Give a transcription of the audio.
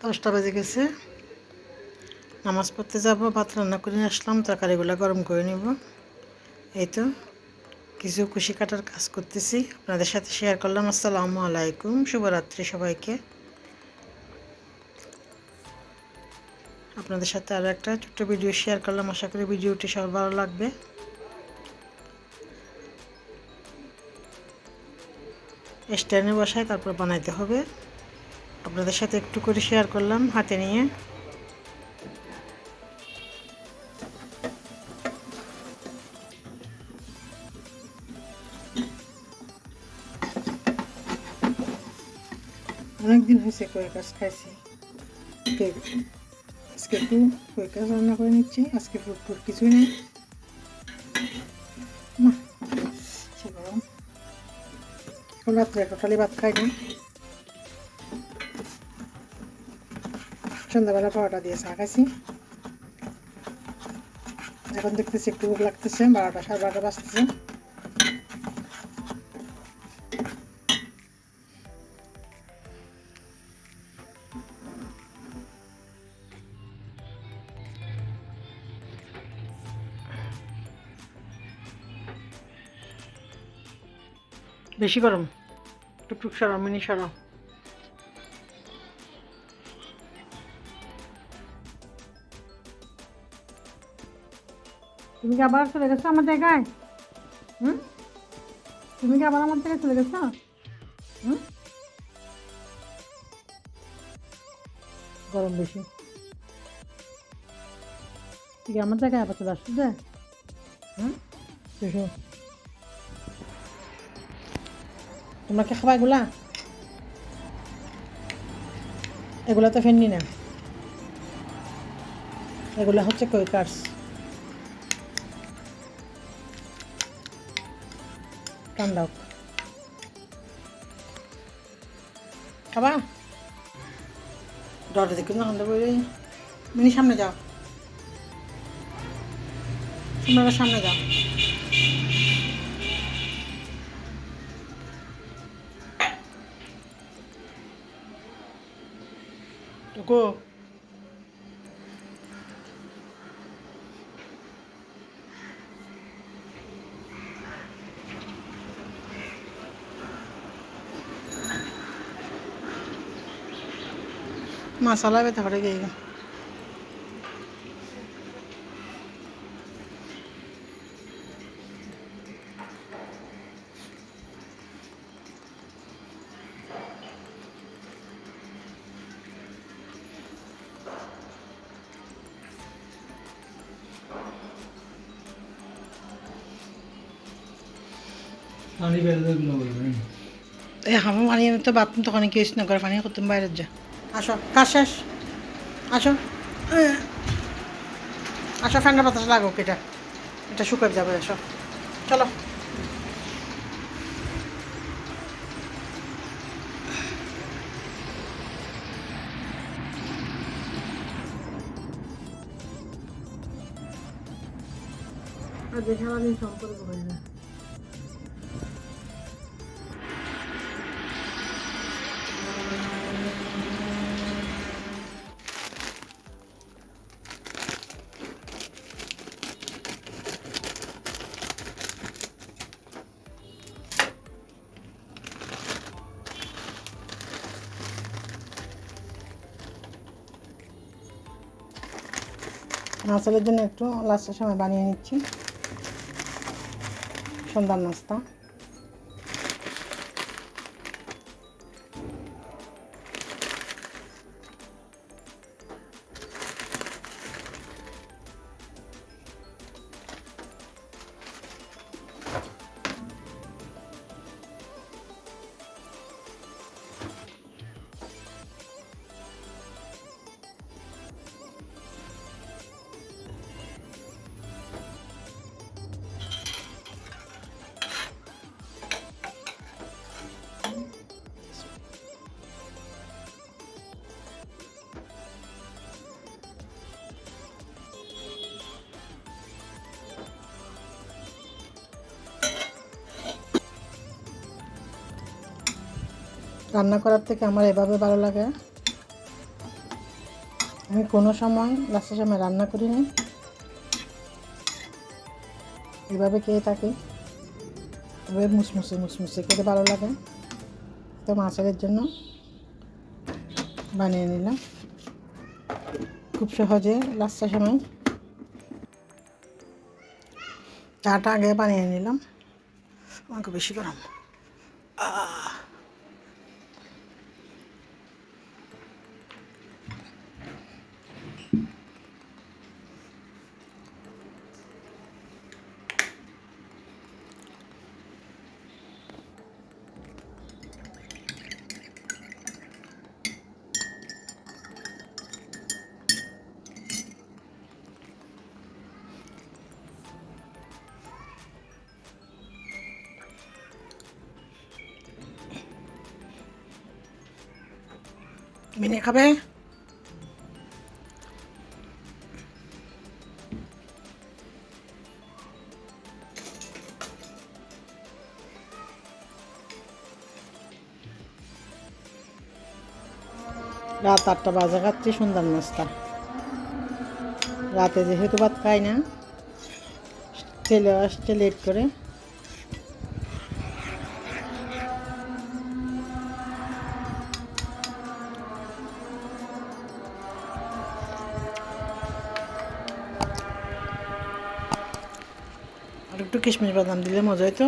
10টা বেজে গেছে, নামাজ পড়তে যাব। ভাত রান্না করে আসলাম, তরকারিগুলো গরম করে নেব। এই তো কিছু কুশি কাটার কাজ করতেছি, আপনাদের সাথে শেয়ার করলাম। আসসালামু আলাইকুম, শুভরাত্রি সবাইকে। আপনাদের সাথে আরও একটা ছোট্ট ভিডিও শেয়ার করলাম, আশা করি ভিডিওটি সবার ভালো লাগবে। স্ট্যান্ডে বসায় তারপর বানাইতে হবে, আপনাদের সাথে একটু করে শেয়ার করলাম হাতে নিয়ে। অনেকদিন হয়েছে কই কাজ খাইছি, আজকে একটু কই কাজ রান্না করে নিচ্ছি। আজকে ফ্রুট ফ্রুট কিছুই নেই, গরম। এখন রাত্রে টোটালি ভাত খাই না, সন্ধ্যাবেলা পরোটা দিয়ে চা খাইছি। এখন দেখতেছি একটু ভোক লাগতেছে, 12টা 12:30 বাজতেছে। বেশি গরম, টুকটুক সরাও, মিনি সরাও। তুমি কি আবার চলে গেছো আমার জায়গায়? তুমি কি আবার আমার জায়গায় চলে গেছো? গরম বেশি, ঠিক আমার জায়গায় আবার চলে আসছো যে। তোমরা কি খাবা এগুলা? এগুলা তো ফেননি না, এগুলা হচ্ছে কুইকার্স। ঠান্ডা খাবা? ডরে দেখুন না, ঠান্ডা বই। মিনি সামনে যাও, তোমরা সামনে যাও। টুকু मसाला भी थोड़े गएगा। पानी बेर दे गुलो बोल ए हम पानी तो बाप तो खाने केस न कर पानी को तुम बाहर जा। আসো কাজ শেষ, আসো আসো, ফ্যানের বাতাস লাগো, এটা এটা শুকায় যাবে। আসো চলো। আর যে সারাদিন সম্পর্ক হয়ে যায়। নাস্তার জন্য একটু লাস্টের সময় বানিয়ে নিচ্ছি সন্ধ্যার নাস্তা। রান্না করার থেকে আমার এভাবে ভালো লাগে। আমি কোনো সময় লাস্টের সময় রান্না করি না, এভাবে খেয়ে থাকি। এভাবে মুসমুসে খেতে ভালো লাগে, তো মাছের জন্য বানিয়ে নিলাম খুব সহজে। লাস্টের সময় চাটা আগে বানিয়ে নিলাম, আমাকে বেশি গরম। মিনি খাবে? রাত 8টা বাজে খাচ্ছি সন্ধ্যার নাস্তা। রাতে যেহেতু ভাত খাই না, ছেলে আসছে লেট করে, আর একটু কিশমিশ বাদাম দিলে মজা হতো।